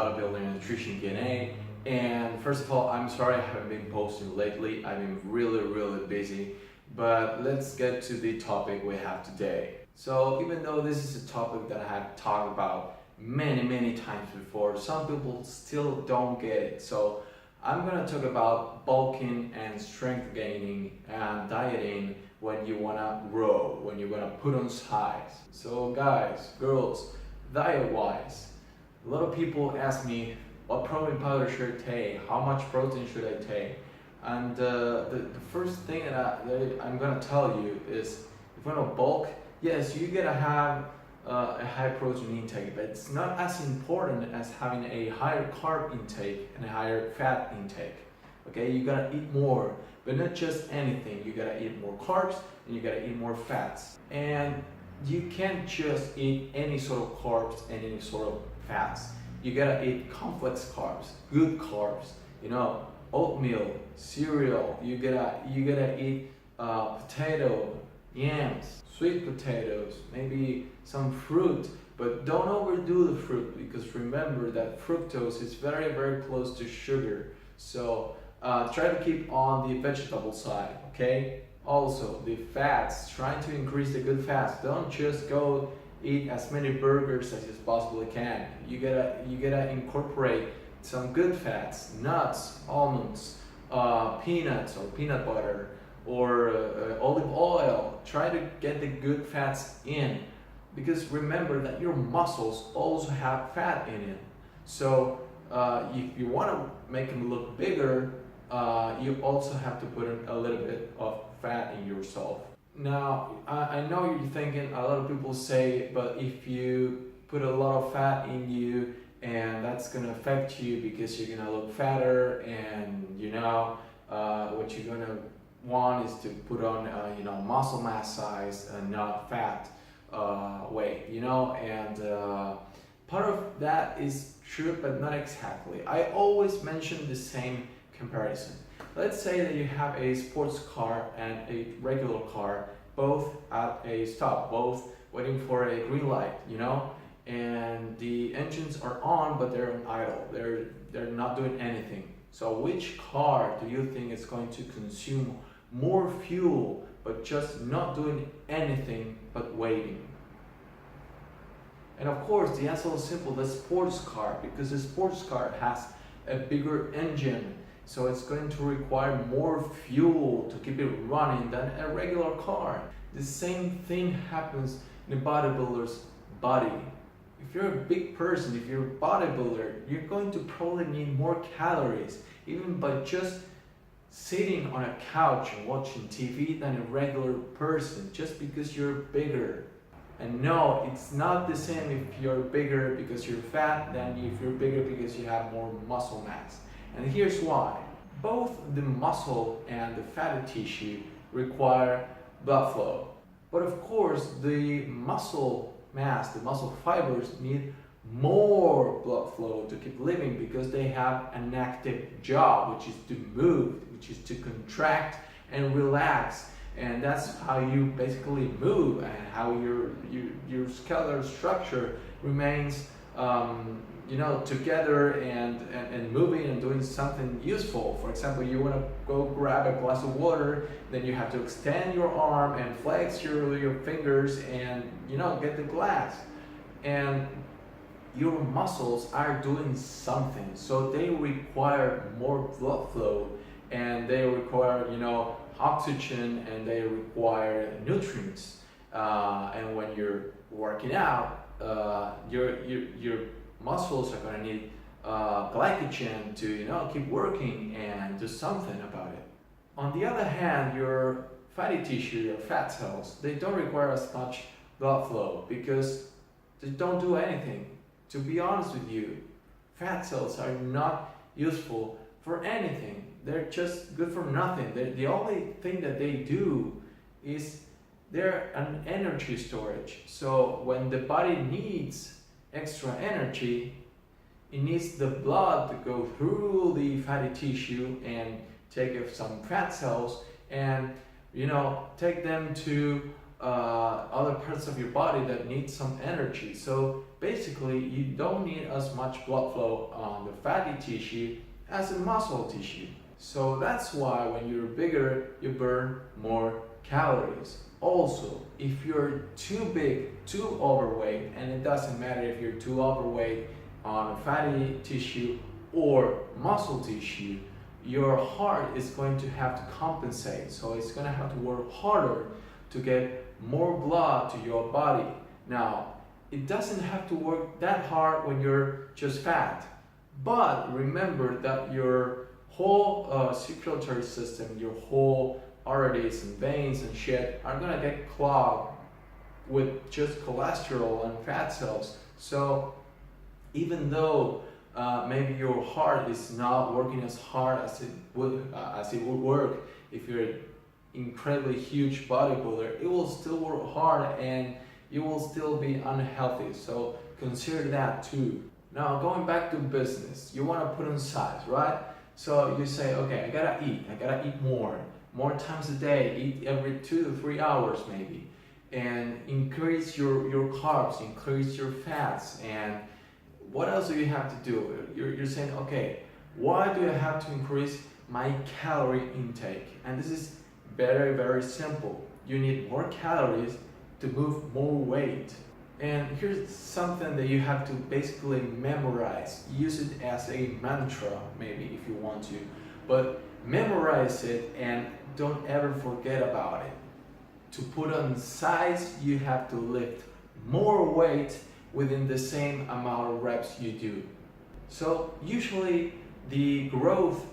Bodybuilding and Nutrition Q&A. And first of all, I'm sorry I haven't been posting lately. I've been really busy. But let's get to the topic we have today. So even though this is a topic that I have talked about many times before, some people still don't get it. So I'm gonna talk about bulking and strength gaining and dieting when you wanna grow, when you wanna put on size. So guys, girls, diet-wise, a lot of people ask me what protein powder should I take, how much protein should I take, and the first thing that I'm gonna tell you is if you wanna bulk, yes, you gotta have a high protein intake, but it's not as important as having a higher carb intake and a higher fat intake. Okay, you gotta eat more, but not just anything. You gotta eat more carbs and you gotta eat more fats. And you can't just eat any sort of carbs and any sort of fats. You gotta eat complex carbs, good carbs. You know, oatmeal, cereal. You gotta eat potato, yams, sweet potatoes, maybe some fruit, but don't overdo the fruit because remember that fructose is very close to sugar. So try to keep on the vegetable side, okay? Also, the fats, trying to increase the good fats. Don't just go eat as many burgers as you possibly can. You gotta incorporate some good fats, nuts, almonds, peanuts or peanut butter, or olive oil. Try to get the good fats in, because remember that your muscles also have fat in it. So if you want to make them look bigger, you also have to put in a little bit of fat in yourself. Now I know you're thinking, a lot of people say, but if you put a lot of fat in you, and that's gonna affect you because you're gonna look fatter, and what you're gonna want is to put on muscle mass size and not fat weight, and part of that is true, but not exactly. I always mention the same comparison. Let's say that you have a sports car and a regular car, both at a stop, both waiting for a green light, and the engines are on, but they're on idle. They're not doing anything. So which car do you think is going to consume more fuel, but just not doing anything but waiting? And of course, the answer is simple: the sports car, because the sports car has a bigger engine, so it's going to require more fuel to keep it running than a regular car. The same thing happens in a bodybuilder's body. If you're a big person, if you're a bodybuilder, you're going to probably need more calories, even by just sitting on a couch and watching TV, than a regular person, just because you're bigger. And no, it's not the same if you're bigger because you're fat than if you're bigger because you have more muscle mass. And here's why. Both the muscle and the fatty tissue require blood flow. But of course, the muscle mass, the muscle fibers need more blood flow to keep living, because they have an active job, which is to move, which is to contract and relax. And that's how you basically move, and how your skeletal structure remains together and moving and doing something useful. For example, you want to go grab a glass of water, then you have to extend your arm and flex your fingers and get the glass. And your muscles are doing something, so they require more blood flow, and they require oxygen, and they require nutrients. And when you're working out, your muscles are going to need glycogen to keep working and do something about it. On the other hand, your fatty tissue, your fat cells, they don't require as much blood flow because they don't do anything. To be honest with you, fat cells are not useful for anything. They're just good for nothing. The only thing that they do is they're an energy storage. So when the body needs extra energy, it needs the blood to go through the fatty tissue and take some fat cells and take them to other parts of your body that need some energy. So basically, you don't need as much blood flow on the fatty tissue as in muscle tissue. So that's why when you're bigger, you burn more calories. Also, if you're too big, too overweight, and it doesn't matter if you're too overweight on fatty tissue or muscle tissue, your heart is going to have to compensate. So it's going to have to work harder to get more blood to your body. Now, it doesn't have to work that hard when you're just fat. But remember that your whole circulatory system, your whole arteries and veins and shit are gonna get clogged with just cholesterol and fat cells. So even though maybe your heart is not working as hard as it would work if you're an incredibly huge bodybuilder, it will still work hard and you will still be unhealthy. So consider that too. Now going back to business, you want to put on size, right? So you say, okay, I gotta eat more times a day, eat every 2 to 3 hours maybe, and increase your carbs, increase your fats, and what else do you have to do? You're saying, okay, why do I have to increase my calorie intake? And this is very, very simple. You need more calories to move more weight. And here's something that you have to basically memorize. Use it as a mantra, maybe, if you want to. But memorize it and don't ever forget about it. To put on size, you have to lift more weight within the same amount of reps you do. So usually the growth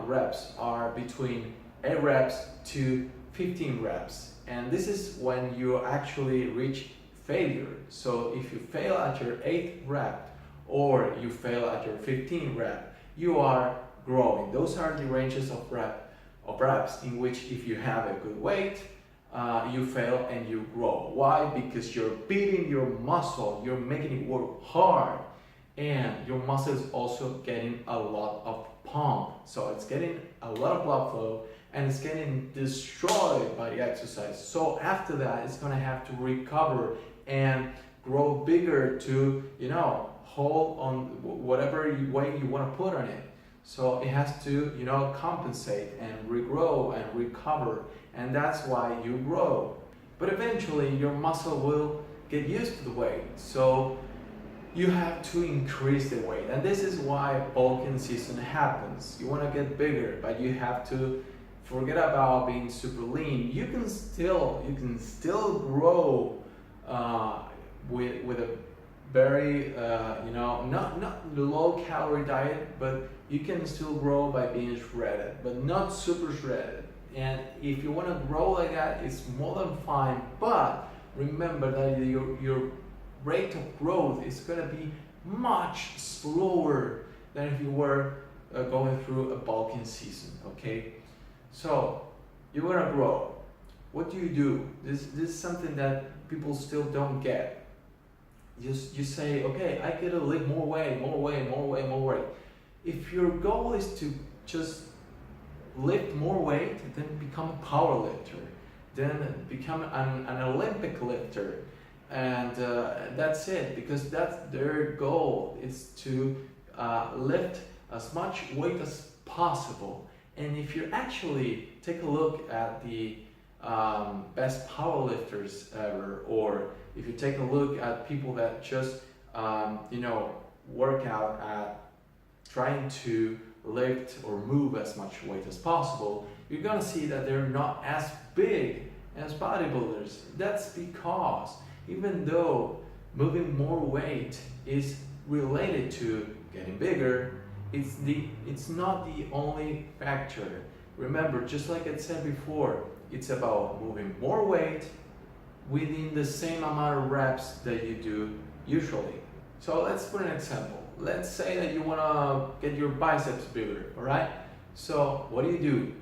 reps are between 8 reps to 15 reps. And this is when you actually reach failure. So if you fail at your 8th rep or you fail at your 15th rep, you are growing. Those are the ranges of reps in which if you have a good weight, you fail and you grow. Why? Because you're beating your muscle, you're making it work hard, and your muscle is also getting a lot of pump. So it's getting a lot of blood flow and it's getting destroyed by the exercise. So after that, it's gonna have to recover and grow bigger to, hold on whatever weight you want to put on it. So it has to, compensate and regrow and recover, and that's why you grow. But eventually your muscle will get used to the weight, so you have to increase the weight. And this is why bulking season happens. You want to get bigger, but you have to forget about being super lean. You can still grow with a very not low calorie diet, but you can still grow by being shredded, but not super shredded. And if you want to grow like that, it's more than fine. But remember that your rate of growth is going to be much slower than if you were going through a bulking season. Okay, so you want to grow. What do? This is something that people still don't get. You say, okay, I gotta lift more weight. If your goal is to just lift more weight, then become a power lifter, then become an Olympic lifter, and that's it, because that's their goal, is to lift as much weight as possible. And if you actually take a look at the best power lifters ever, or if you take a look at people that just work out at trying to lift or move as much weight as possible, you're gonna see that they're not as big as bodybuilders. That's because even though moving more weight is related to getting bigger, it's not the only factor. Remember, just like I said before, it's about moving more weight within the same amount of reps that you do usually. So let's put an example. Let's say that you want to get your biceps bigger, all right? So what do?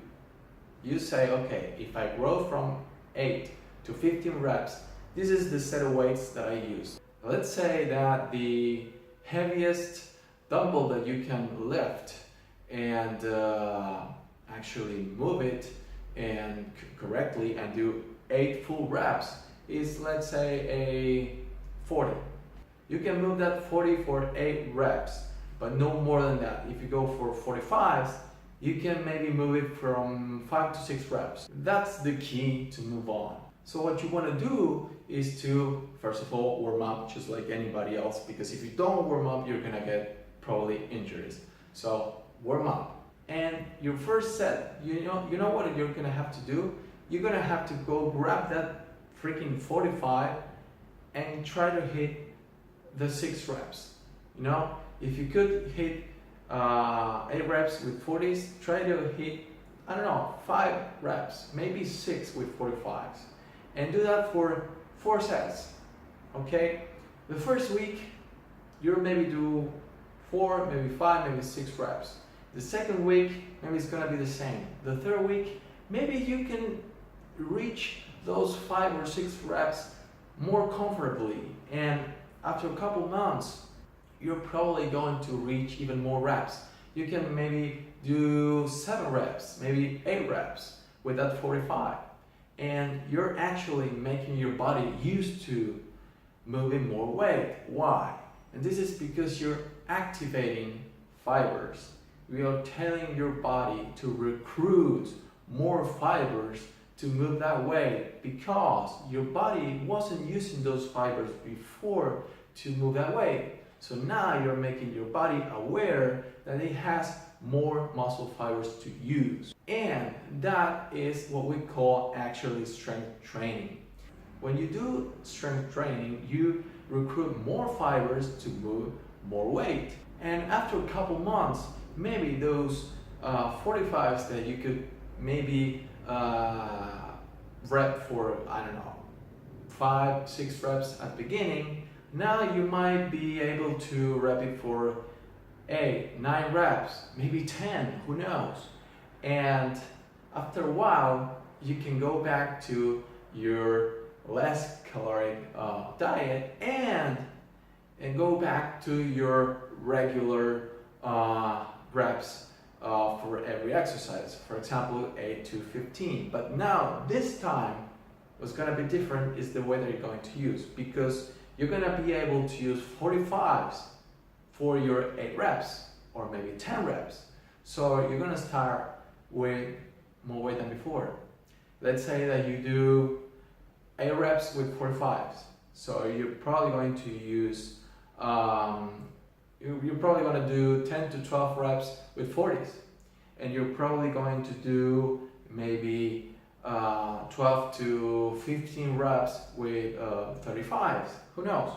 You say, okay, if I grow from 8 to 15 reps, this is the set of weights that I use. Let's say that the heaviest dumbbell that you can lift and actually move it and correctly and do 8 full reps is, let's say, a 40. You can move that 40 for 8 reps, but no more than that. If you go for 45s, you can maybe move it from 5 to 6 reps. That's the key to move on. So what you want to do is to, first of all, warm up just like anybody else, because if you don't warm up, you're gonna get probably injuries. So warm up. And your first set, you know what you're gonna have to do? You're gonna have to go grab that freaking 45 and try to hit the 6 reps. You know, if you could hit 8 reps with 40s, try to hit, I don't know, 5 reps, maybe 6 with 45s. And do that for 4 sets, okay? The first week, you'll maybe do 4, maybe 5, maybe 6 reps. The second week, maybe it's gonna be the same. The third week, maybe you can reach those 5 or 6 reps more comfortably. And after a couple months, you're probably going to reach even more reps. You can maybe do 7 reps, maybe 8 reps with that 45. And you're actually making your body used to moving more weight. Why? And this is because you're activating fibers. We are telling your body to recruit more fibers to move that weight, because your body wasn't using those fibers before to move that weight. So now you're making your body aware that it has more muscle fibers to use. And that is what we call actually strength training. When you do strength training, you recruit more fibers to move more weight. And after a couple months, maybe those 45s that you could maybe rep for, I don't know, 5, 6 reps at the beginning, now you might be able to rep it for 8, 9 reps, maybe 10, who knows? And after a while, you can go back to your less caloric diet and go back to your regular reps for every exercise. For example, 8 to 15. But now, this time, what's gonna be different is the way that you're going to use, because you're gonna be able to use 45s for your 8 reps or maybe 10 reps. So you're gonna start with more weight than before. Let's say that you do 8 reps with 45s. So you're probably going to use, you're probably gonna do 10 to 12 reps with 40s. And you're probably going to do maybe 12 to 15 reps with 35s, who knows?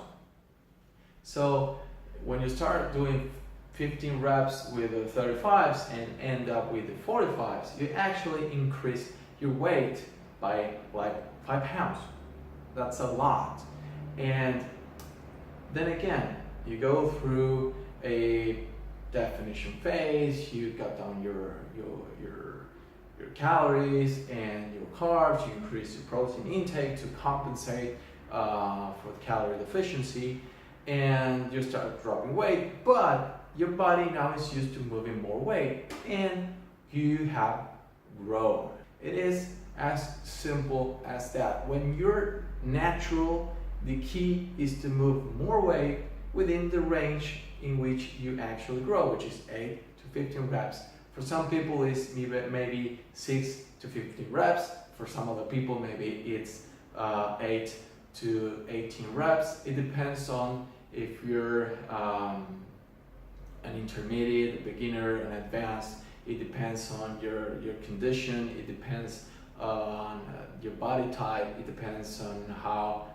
So when you start doing 15 reps with the 35s and end up with the 45s, you actually increase your weight by like 5 pounds. That's a lot. And then again, you go through a definition phase, you cut down your calories and your carbs, you increase your protein intake to compensate for the calorie deficiency, and you start dropping weight, but your body now is used to moving more weight and you have grown. It is as simple as that. When you're natural, the key is to move more weight within the range in which you actually grow, which is 8 to 15 reps. For some people, it's maybe 6 to 15 reps. For some other people, maybe it's 8 to 18 reps. It depends on if you're an intermediate, a beginner, an advanced. It depends on your condition. It depends on your body type. It depends on how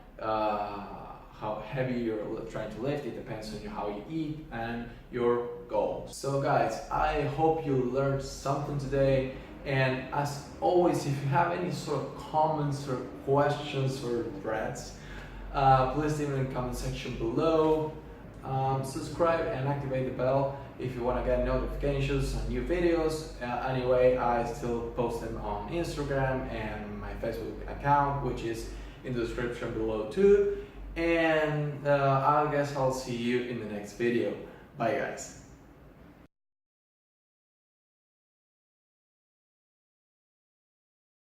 heavy you're trying to lift. It depends on how you eat and your goals. So guys, I hope you learned something today. And as always, if you have any sort of comments or questions or threats, please leave it in the comment section below. Subscribe and activate the bell if you want to get notifications on new videos. Anyway, I still post them on Instagram and my Facebook account, which is in the description below too. And I guess I'll see you in the next video. Bye guys.